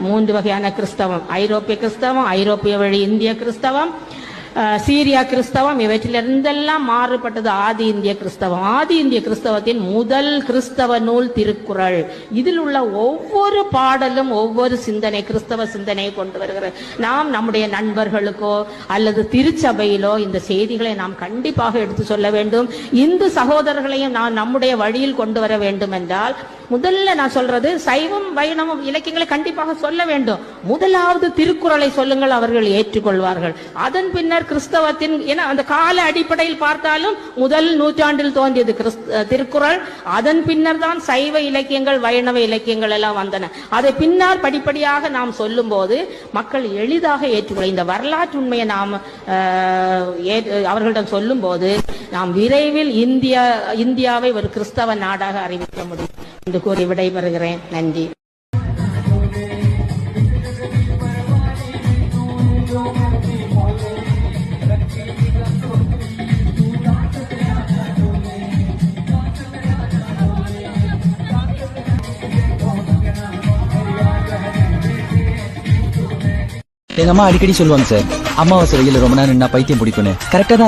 மூன்று வகையான கிறிஸ்தவம், ஐரோப்பிய கிறிஸ்தவம், ஐரோப்பிய வழி இந்திய கிறிஸ்தவம், சீரியா கிறிஸ்தவம், இவற்றிலிருந்தெல்லாம் மாறுபட்டது ஆதி இந்திய கிறிஸ்தவம். ஆதி இந்திய கிறிஸ்தவத்தின் முதல் கிறிஸ்தவ நூல் திருக்குறள். இதில் உள்ள ஒவ்வொரு பாடலும் ஒவ்வொரு சிந்தனை, கிறிஸ்தவ சிந்தனையை கொண்டு வருகிறது. நாம் நம்முடைய நண்பர்களுக்கோ அல்லது திருச்சபையிலோ இந்த செய்திகளை நாம் கண்டிப்பாக எடுத்து சொல்ல வேண்டும். இந்து சகோதரர்களையும் நான் நம்முடைய வழியில் கொண்டு வர வேண்டும் என்றால் முதல்ல நான் சொல்றது சைவம் வைணவம் இலக்கியங்களை கண்டிப்பாக சொல்ல வேண்டும். முதலாவது திருக்குறளை சொல்லுங்கள், அவர்கள் ஏற்றுக்கொள்வார்கள். அதன் பின்னர் கிறிஸ்தவத்தின் அந்த கால அடிப்படையில் பார்த்தாலும் முதல் நூற்றாண்டில் தோன்றியது திருக்குறள். அதன் பின்னர் தான் சைவ இலக்கியங்கள் வைணவ இலக்கியங்கள் எல்லாம் வந்தன. அதை பின்னால் படிப்படியாக நாம் சொல்லும் போது மக்கள் எளிதாக ஏற்றுக்கொள்ள இந்த வரலாற்று உண்மையை நாம் அவர்களிடம் சொல்லும் போது நாம் விரைவில் இந்தியாவை ஒரு கிறிஸ்தவ நாடாக அறிவிக்க முடியும் என்று கூறி விடைபெறுகிறேன். நன்றி. எங்க அம்மா அடிக்கடி சொல்லுவாங்க சார், அமாவாசை வெயில ரொம்ப நேரம் நின்னா பைத்தியம் பிடிக்கும்னு. கரெக்டா தான்